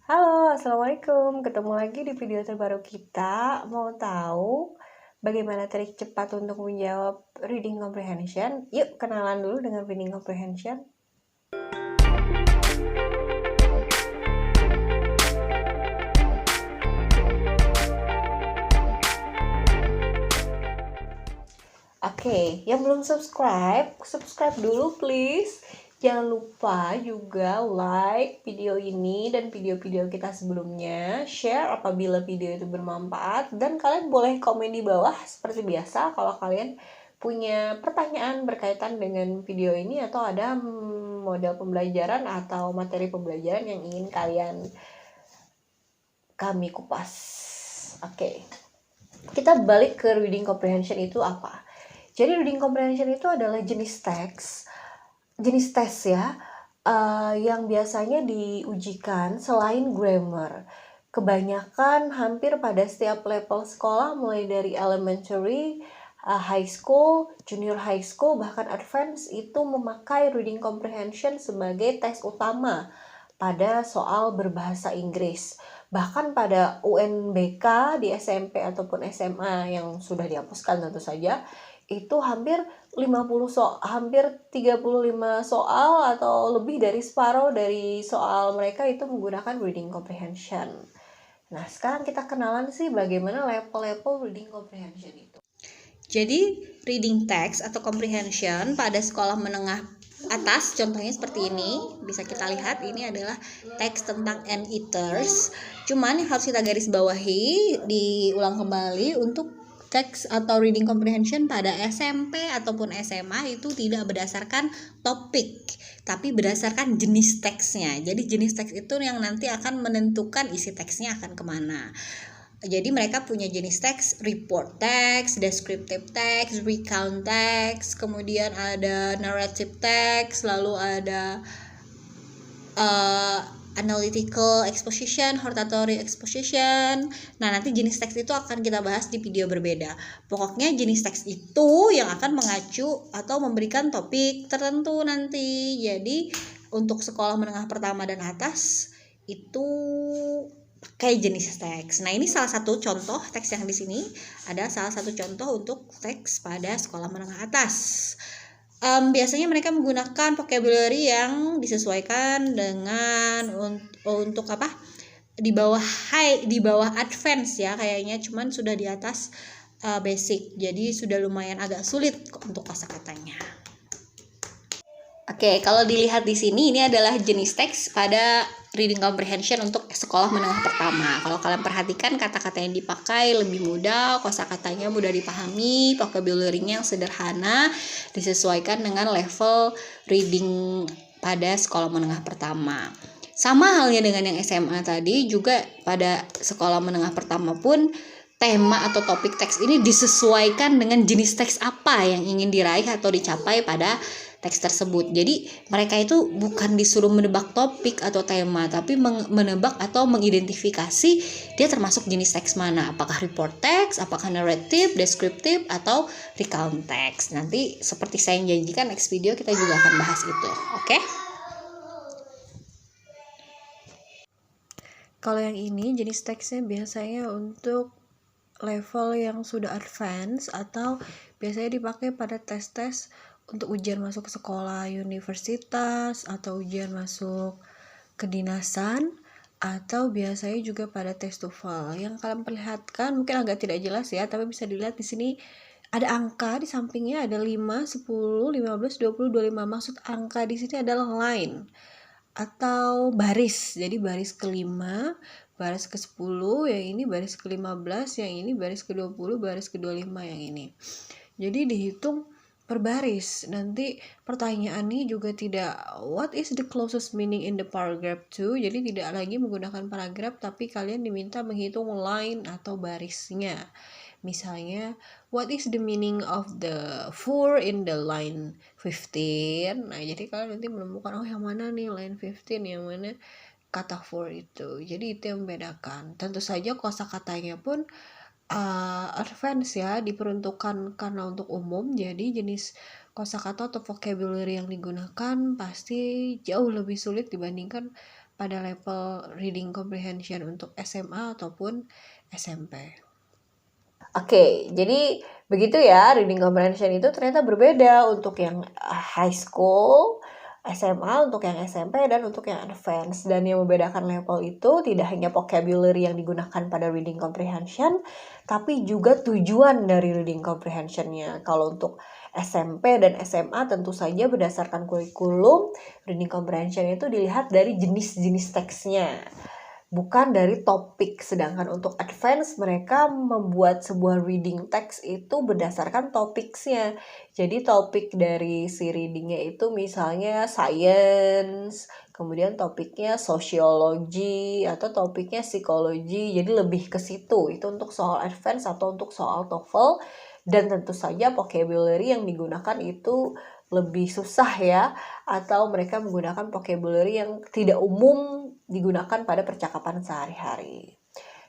Halo, Assalamualaikum. Ketemu lagi di video terbaru kita. Mau tahu bagaimana trik cepat untuk menjawab reading comprehension? Yuk, kenalan dulu dengan reading comprehension. Oke, yang belum subscribe dulu please. Jangan lupa juga like video ini dan video-video kita sebelumnya, share apabila video itu bermanfaat, dan kalian boleh komen di bawah seperti biasa kalau kalian punya pertanyaan berkaitan dengan video ini atau ada model pembelajaran atau materi pembelajaran yang ingin kami kupas. Oke, kita balik ke reading comprehension itu apa. Jadi reading comprehension itu adalah jenis tes ya, yang biasanya diujikan selain grammar. Kebanyakan hampir pada setiap level sekolah mulai dari elementary, high school, junior high school, bahkan advance itu memakai reading comprehension sebagai tes utama pada soal berbahasa Inggris. Bahkan pada UNBK di SMP ataupun SMA yang sudah dihapuskan tentu saja, itu hampir 35 soal atau lebih dari separuh dari soal mereka itu menggunakan reading comprehension. Nah, sekarang kita kenalan sih bagaimana level-level reading comprehension itu. Jadi reading text atau comprehension pada sekolah menengah atas contohnya seperti ini, bisa kita lihat ini adalah teks tentang anteaters. Cuman yang harus kita garis bawahi, diulang kembali, untuk teks atau reading comprehension pada SMP ataupun SMA itu tidak berdasarkan topik, tapi berdasarkan jenis teksnya. Jadi jenis teks itu yang nanti akan menentukan isi teksnya akan kemana. Jadi mereka punya jenis teks, report text, descriptive text, recount text, kemudian ada narrative text, lalu ada analytical exposition, hortatory exposition. Nah, nanti jenis teks itu akan kita bahas di video berbeda. Pokoknya jenis teks itu yang akan mengacu atau memberikan topik tertentu nanti. Jadi untuk sekolah menengah pertama dan atas itu pakai jenis teks. Nah, ini salah satu contoh teks yang di sini. Ada salah satu contoh untuk teks pada sekolah menengah atas. Biasanya mereka menggunakan vocabulary yang disesuaikan dengan untuk apa? Di bawah advance ya kayaknya, cuman sudah di atas basic. Jadi sudah lumayan agak sulit untuk kosakatanya. Oke, kalau dilihat di sini ini adalah jenis teks pada reading comprehension untuk sekolah menengah pertama. Kalau kalian perhatikan kata-kata yang dipakai lebih mudah, kosakatanya mudah dipahami, vocabulary-nya yang sederhana, disesuaikan dengan level reading pada sekolah menengah pertama. Sama halnya dengan yang SMA tadi, juga pada sekolah menengah pertama pun tema atau topik teks ini disesuaikan dengan jenis teks apa yang ingin diraih atau dicapai pada teks tersebut. Jadi mereka itu bukan disuruh menebak topik atau tema, tapi menebak atau mengidentifikasi dia termasuk jenis teks mana, apakah report text, apakah narrative, descriptive, atau recount text. Nanti seperti saya yang janjikan, next video kita juga akan bahas itu. Oke? Kalau yang ini jenis teksnya biasanya untuk level yang sudah advance atau biasanya dipakai pada tes-tes untuk ujian masuk ke sekolah universitas atau ujian masuk kedinasan, atau biasanya juga pada tes TOEFL. Yang kalian perlihatkan mungkin agak tidak jelas ya, tapi bisa dilihat di sini ada angka di sampingnya, ada 5, 10, 15, 20, 25. Maksud angka di sini adalah line atau baris. Jadi baris ke-5, baris ke-10, yang ini baris ke-15, yang ini baris ke-20, baris ke-25 yang ini. Jadi dihitung per baris. Nanti pertanyaannya juga tidak what is the closest meaning in the paragraph to. Jadi tidak lagi menggunakan paragraf, tapi kalian diminta menghitung line atau barisnya. Misalnya, what is the meaning of the for in the line 15? Nah, jadi kalian nanti menemukan yang mana nih line 15, yang mana kata for itu. Jadi itu yang membedakan. Tentu saja kosakatanya pun advance ya, diperuntukkan karena untuk umum. Jadi jenis kosakata atau vocabulary yang digunakan pasti jauh lebih sulit dibandingkan pada level reading comprehension untuk SMA ataupun SMP. Oke, jadi begitu ya, reading comprehension itu ternyata berbeda untuk yang high school, SMA, untuk yang SMP, dan untuk yang advance. Dan yang membedakan level itu tidak hanya vocabulary yang digunakan pada reading comprehension, tapi juga tujuan dari reading comprehensionnya. Kalau untuk SMP dan SMA tentu saja berdasarkan kurikulum, reading comprehension itu dilihat dari jenis-jenis teksnya, bukan dari topik. Sedangkan untuk advance mereka membuat sebuah reading text itu berdasarkan topiknya. Jadi topik dari si readingnya itu misalnya science, kemudian topiknya sociology, atau topiknya psikologi. Jadi lebih ke situ. Itu untuk soal advance atau untuk soal TOEFL. Dan tentu saja vocabulary yang digunakan itu lebih susah ya, atau mereka menggunakan vocabulary yang tidak umum digunakan pada percakapan sehari-hari.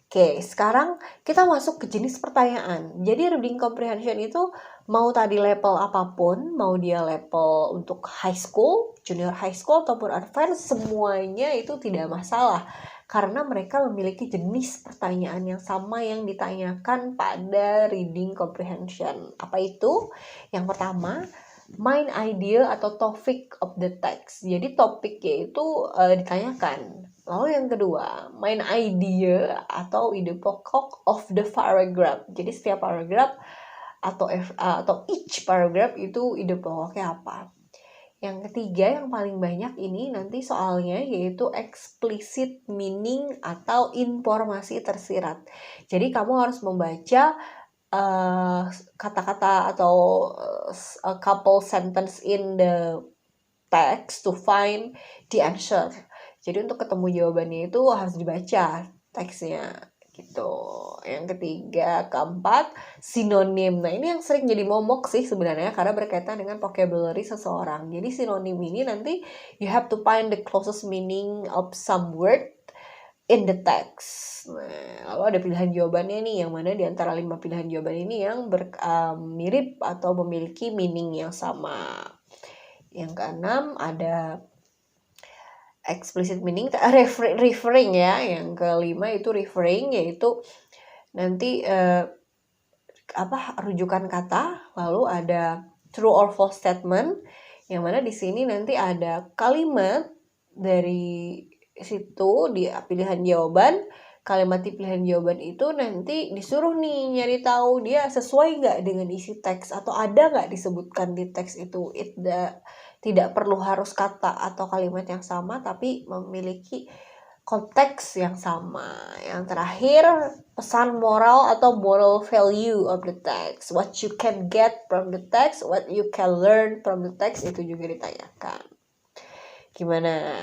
Oke, sekarang kita masuk ke jenis pertanyaan. Jadi reading comprehension itu mau tadi level apapun, mau dia level untuk high school, junior high school, ataupun advance, semuanya itu tidak masalah. Karena mereka memiliki jenis pertanyaan yang sama yang ditanyakan pada reading comprehension. Apa itu? Yang pertama, main idea atau topic of the text. Jadi topiknya itu ditanyakan. Lalu yang kedua, main idea atau ide pokok of the paragraph. Jadi setiap paragraph atau each paragraph itu ide pokoknya apa. Yang ketiga yang paling banyak ini nanti soalnya yaitu explicit meaning atau informasi tersirat. Jadi kamu harus membaca kata-kata atau a couple sentence in the text to find the answer. Jadi untuk ketemu jawabannya itu harus dibaca teksnya gitu. Yang ketiga, keempat, sinonim. Nah ini yang sering jadi momok sih sebenarnya karena berkaitan dengan vocabulary seseorang. Jadi sinonim ini nanti you have to find the closest meaning of some word in the text. Nah, lalu ada pilihan jawabannya nih, yang mana di antara 5 pilihan jawaban ini yang mirip atau memiliki meaning yang sama. Yang keenam ada explicit meaning, referring ya. Yang kelima itu referring, yaitu nanti rujukan kata. Lalu ada true or false statement, yang mana di sini nanti ada kalimat dari situ di pilihan jawaban. Kalimat di pilihan jawaban itu nanti disuruh nih nyari tahu dia sesuai nggak dengan isi teks atau ada nggak disebutkan di teks itu. Tidak perlu harus kata atau kalimat yang sama, tapi memiliki konteks yang sama. Yang terakhir, pesan moral atau moral value of the text. What you can get from the text, what you can learn from the text, itu juga ditanyakan. Gimana?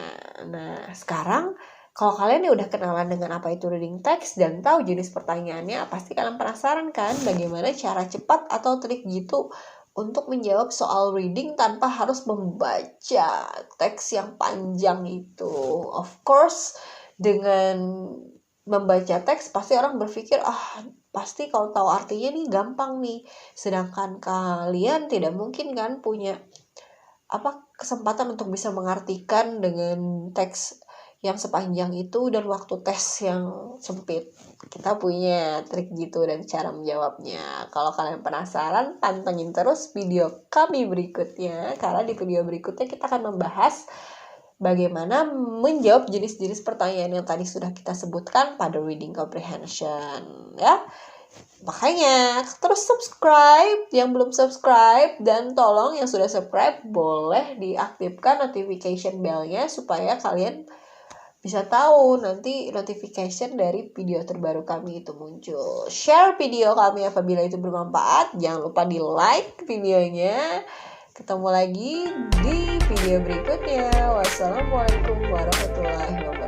Nah, sekarang kalau kalian udah kenalan dengan apa itu reading text dan tahu jenis pertanyaannya, pasti kalian penasaran kan bagaimana cara cepat atau trik gitu untuk menjawab soal reading tanpa harus membaca teks yang panjang itu. Of course, dengan membaca teks pasti orang berpikir, pasti kalau tahu artinya nih gampang nih. Sedangkan kalian tidak mungkin kan punya kesempatan untuk bisa mengartikan dengan teks yang sepanjang itu dan waktu tes yang sempit. Kita punya trik gitu dan cara menjawabnya. Kalau kalian penasaran, pantengin terus video kami berikutnya, karena di video berikutnya kita akan membahas bagaimana menjawab jenis-jenis pertanyaan yang tadi sudah kita sebutkan pada reading comprehension ya. Makanya terus subscribe yang belum subscribe, dan tolong yang sudah subscribe boleh diaktifkan notification bell-nya supaya kalian bisa tahu nanti notification dari video terbaru kami itu muncul. Share video kami apabila itu bermanfaat. Jangan lupa di like videonya. Ketemu lagi di video berikutnya. Wassalamualaikum warahmatullahi wabarakatuh.